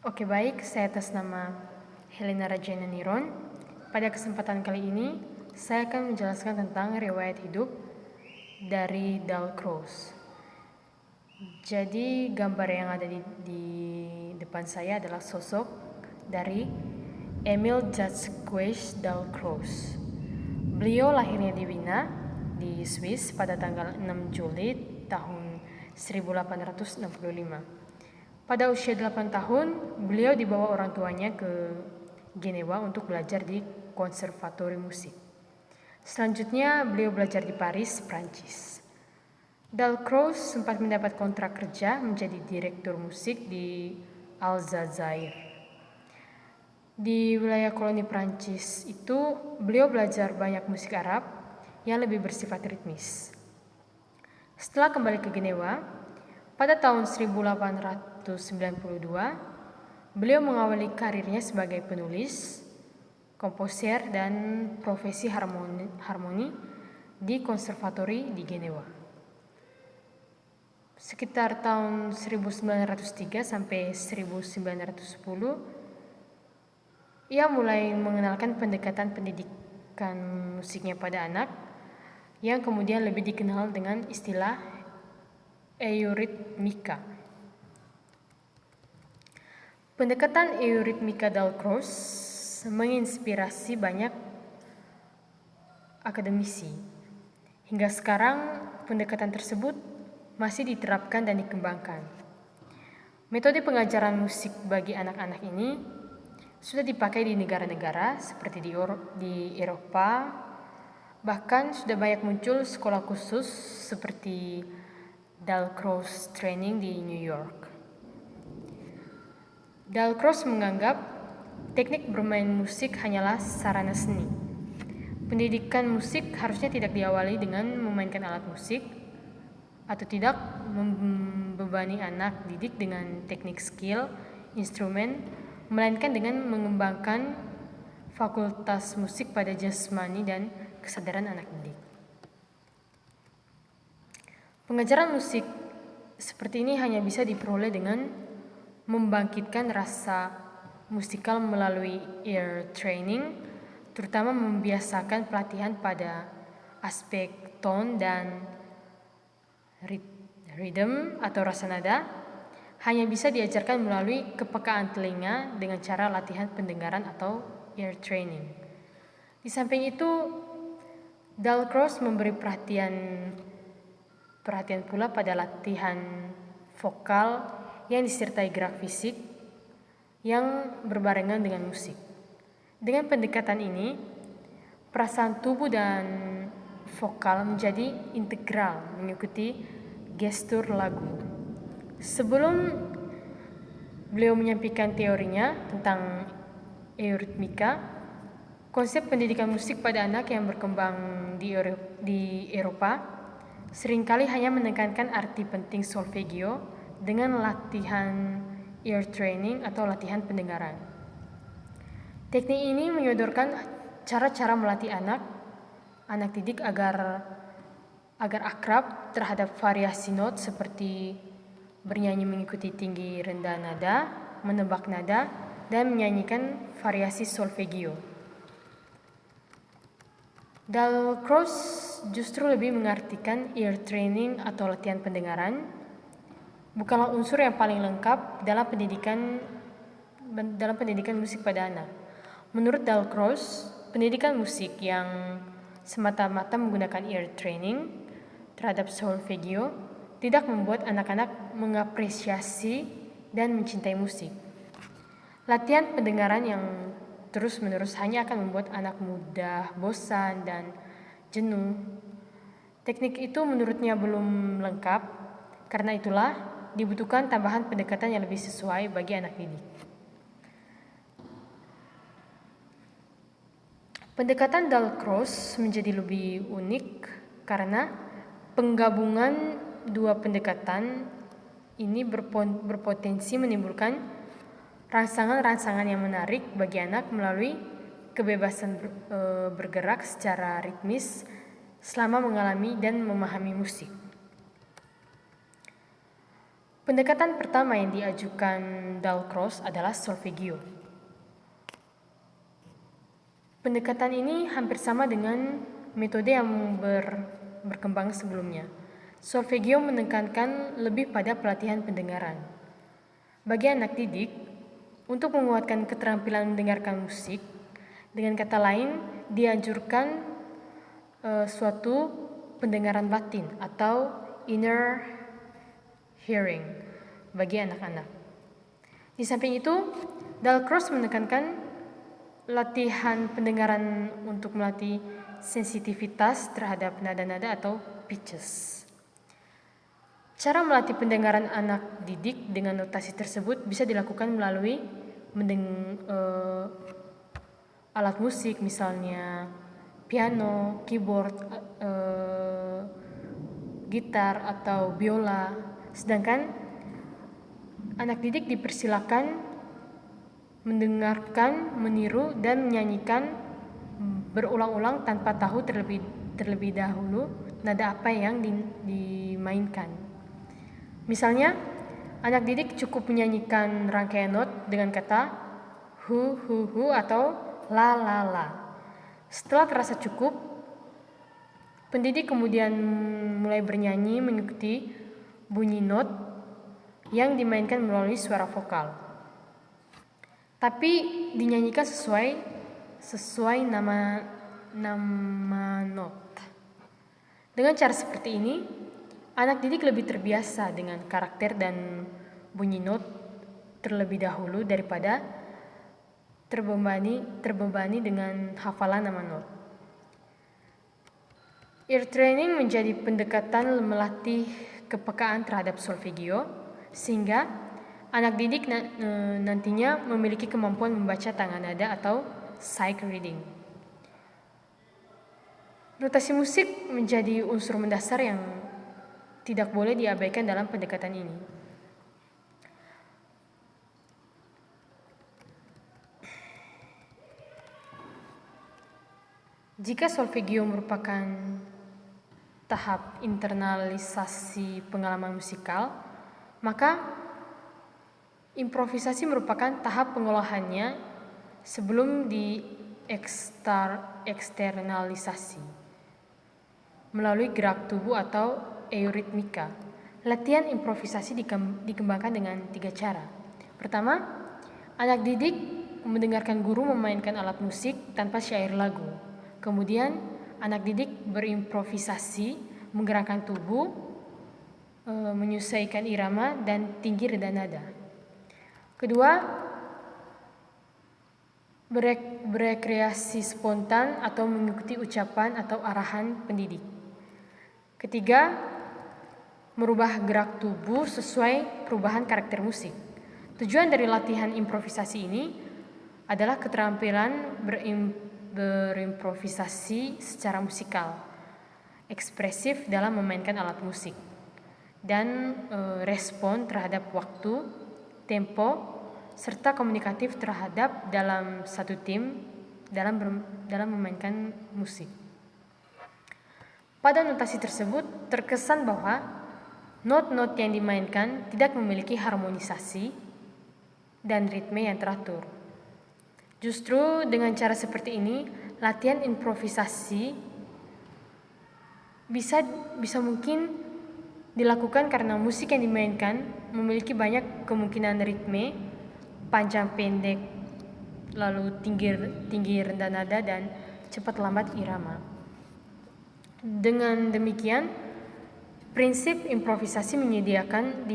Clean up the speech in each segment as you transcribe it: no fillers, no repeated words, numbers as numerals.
Oke baik, saya atas nama Helena Rajana Niron. Pada kesempatan kali ini, saya akan menjelaskan tentang riwayat hidup dari Dalcroze. Jadi gambar yang ada di depan saya adalah sosok dari Emil Jacques Dalcroze. Beliau lahirnya di Wina, di Swiss pada tanggal 6 Juli tahun 1865. Pada usia 8 tahun, beliau dibawa orang tuanya ke Genewa untuk belajar di konservatori musik. Selanjutnya, beliau belajar di Paris, Prancis. Dalcroze sempat mendapat kontrak kerja menjadi direktur musik di Aljazair. Di wilayah koloni Prancis itu, beliau belajar banyak musik Arab yang lebih bersifat ritmis. Setelah kembali ke Genewa, pada tahun 1892, beliau mengawali karirnya sebagai penulis, komposer, dan profesi harmoni di konservatori di Genewa. Sekitar tahun 1903 sampai 1910, ia mulai mengenalkan pendekatan pendidikan musiknya pada anak, yang kemudian lebih dikenal dengan istilah eurythmica. Pendekatan eurythmica Dalcroze menginspirasi banyak akademisi. Hingga sekarang, pendekatan tersebut masih diterapkan dan dikembangkan. Metode pengajaran musik bagi anak-anak ini sudah dipakai di negara-negara seperti di Eropa, bahkan sudah banyak muncul sekolah khusus seperti Dalcroze Training di New York. Dalcroze menganggap teknik bermain musik hanyalah sarana seni. Pendidikan musik harusnya tidak diawali dengan memainkan alat musik atau tidak membebani anak didik dengan teknik skill, instrumen, melainkan dengan mengembangkan fakultas musik pada jasmani dan kesadaran anak didik. Pengajaran musik seperti ini hanya bisa diperoleh dengan membangkitkan rasa musikal melalui ear training, terutama membiasakan pelatihan pada aspek tone dan rhythm atau rasa nada, hanya bisa diajarkan melalui kepekaan telinga dengan cara latihan pendengaran atau ear training. Di samping itu, Dalcroze memberi perhatian pula pada latihan vokal yang disertai gerak fisik yang berbarengan dengan musik. Dengan pendekatan ini, perasaan tubuh dan vokal menjadi integral mengikuti gestur lagu. Sebelum beliau menyampaikan teorinya tentang eurythmica, konsep pendidikan musik pada anak yang berkembang di Eropa seringkali hanya menekankan arti penting solfegio dengan latihan ear training atau latihan pendengaran. Teknik ini menyodorkan cara-cara melatih anak didik agar akrab terhadap variasi not seperti bernyanyi mengikuti tinggi rendah nada, menebak nada, dan menyanyikan variasi solfegio. Dalcroze justru lebih mengartikan ear training atau latihan pendengaran bukanlah unsur yang paling lengkap dalam pendidikan musik pada anak. Menurut Dalcroze, pendidikan musik yang semata-mata menggunakan ear training terhadap solfegio tidak membuat anak-anak mengapresiasi dan mencintai musik. Latihan pendengaran yang terus-menerus hanya akan membuat anak mudah bosan dan jenuh. Teknik itu menurutnya belum lengkap, karena itulah dibutuhkan tambahan pendekatan yang lebih sesuai bagi anak didik. Pendekatan Dalcroze menjadi lebih unik karena penggabungan dua pendekatan ini berpotensi menimbulkan rangsangan-rangsangan yang menarik bagi anak melalui kebebasan bergerak secara ritmis selama mengalami dan memahami musik. Pendekatan pertama yang diajukan Dalcroze adalah solfeggio. Pendekatan ini hampir sama dengan metode yang berkembang sebelumnya. Solfeggio menekankan lebih pada pelatihan pendengaran. Bagi anak didik, untuk menguatkan keterampilan mendengarkan musik, dengan kata lain, dianjurkan suatu pendengaran batin atau inner hearing bagi anak-anak. Di samping itu, Dalcroze menekankan latihan pendengaran untuk melatih sensitivitas terhadap nada-nada atau pitches. Cara melatih pendengaran anak didik dengan notasi tersebut bisa dilakukan melalui alat musik, misalnya piano, keyboard, gitar, atau biola. Sedangkan anak didik dipersilakan mendengarkan, meniru, dan menyanyikan berulang-ulang tanpa tahu terlebih dahulu nada apa yang dimainkan. Misalnya, anak didik cukup menyanyikan rangkaian not dengan kata hu hu hu atau la la la. Setelah terasa cukup, pendidik kemudian mulai bernyanyi mengikuti bunyi not yang dimainkan melalui suara vokal. Tapi dinyanyikan sesuai nama not. Dengan cara seperti ini, anak didik lebih terbiasa dengan karakter dan bunyi not terlebih dahulu daripada terbebani dengan hafalan nama not. Ear training menjadi pendekatan melatih kepekaan terhadap solfeggio, sehingga anak didik nantinya memiliki kemampuan membaca tangga nada atau sight reading. Notasi musik menjadi unsur mendasar yang tidak boleh diabaikan dalam pendekatan ini. Jika solfeggio merupakan tahap internalisasi pengalaman musikal, maka improvisasi merupakan tahap pengolahannya sebelum eksternalisasi melalui gerak tubuh atau euritmika. Latihan improvisasi dikembangkan dengan 3 cara. Pertama, anak didik mendengarkan guru memainkan alat musik tanpa syair lagu. Kemudian, anak didik berimprovisasi, menggerakkan tubuh, menyesuaikan irama dan tinggi rendah nada. Kedua, berekreasi spontan atau mengikuti ucapan atau arahan pendidik. Ketiga, merubah gerak tubuh sesuai perubahan karakter musik. Tujuan dari latihan improvisasi ini adalah keterampilan berimprovisasi secara musikal, ekspresif dalam memainkan alat musik, dan respon terhadap waktu, tempo, serta komunikatif terhadap dalam satu tim dalam memainkan musik. Pada notasi tersebut terkesan bahwa not-not yang dimainkan tidak memiliki harmonisasi dan ritme yang teratur. Justru dengan cara seperti ini, latihan improvisasi bisa mungkin dilakukan karena musik yang dimainkan memiliki banyak kemungkinan ritme, panjang pendek, lalu tinggi rendah nada, dan cepat lambat irama. Dengan demikian, prinsip improvisasi menyediakan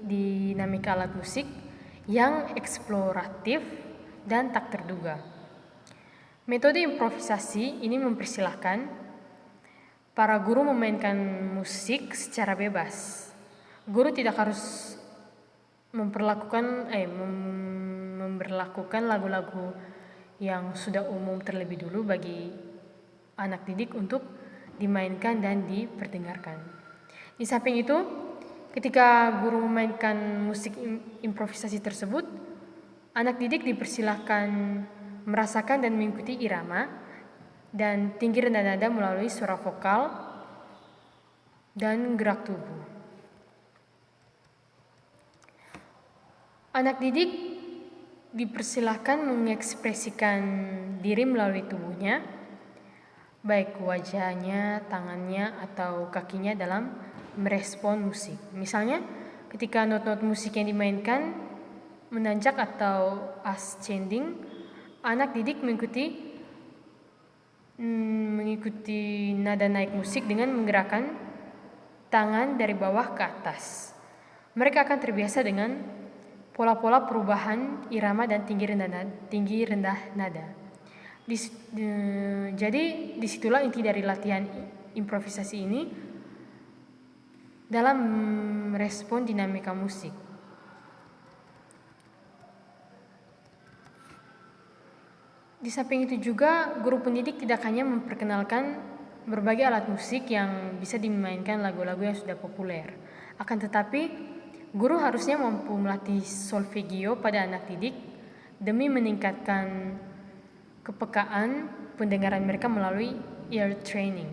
dinamika alat musik yang eksploratif dan tak terduga. Metode improvisasi ini mempersilahkan para guru memainkan musik secara bebas. Guru tidak harus memberlakukan lagu-lagu yang sudah umum terlebih dulu bagi anak didik untuk dimainkan dan diperdengarkan. Di samping itu, ketika guru memainkan musik improvisasi tersebut, anak didik dipersilahkan merasakan dan mengikuti irama dan tinggi rendah nada melalui suara vokal dan gerak tubuh. Anak didik dipersilahkan mengekspresikan diri melalui tubuhnya, baik wajahnya, tangannya, atau kakinya dalam merespon musik. Misalnya, ketika not-not musik yang dimainkan menanjak atau ascending, anak didik mengikuti nada naik musik dengan menggerakkan tangan dari bawah ke atas. Mereka akan terbiasa dengan pola-pola perubahan irama dan tinggi rendah nada. Jadi disitulah inti dari latihan improvisasi ini dalam merespon dinamika musik. Di samping itu juga, guru pendidik tidak hanya memperkenalkan berbagai alat musik yang bisa dimainkan lagu-lagu yang sudah populer. Akan tetapi, guru harusnya mampu melatih solfegio pada anak didik demi meningkatkan kepekaan pendengaran mereka melalui ear training,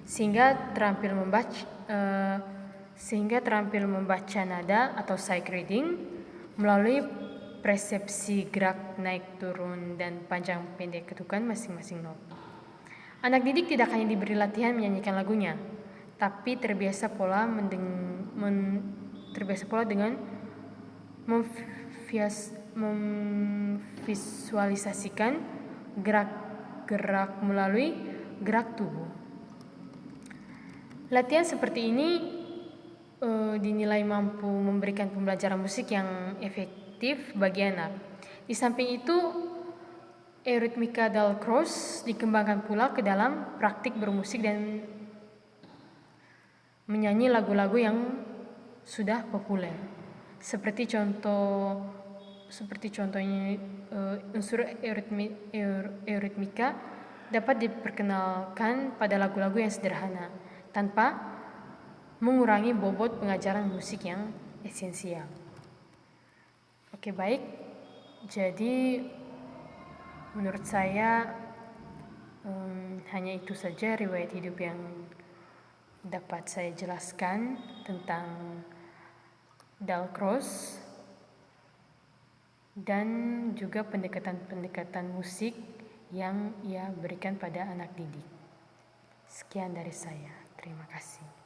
sehingga terampil membaca nada atau sight reading melalui persepsi gerak naik turun dan panjang pendek ketukan masing-masing not. Anak didik tidak hanya diberi latihan menyanyikan lagunya, tapi terbiasa pula dengan memvisualisasikan gerak-gerak melalui gerak tubuh. Latihan seperti ini dinilai mampu memberikan pembelajaran musik yang efektif bagi anak. Di samping itu, eurythmica Dalcroze dikembangkan pula ke dalam praktik bermusik dan menyanyi lagu-lagu yang sudah populer. Seperti contohnya unsur eurythmica dapat diperkenalkan pada lagu-lagu yang sederhana tanpa mengurangi bobot pengajaran musik yang esensial. Oke, baik. Jadi menurut saya hanya itu saja riwayat hidup yang dapat saya jelaskan tentang Dalcroze dan juga pendekatan musik yang ia berikan pada anak didik. Sekian dari saya. Terima kasih.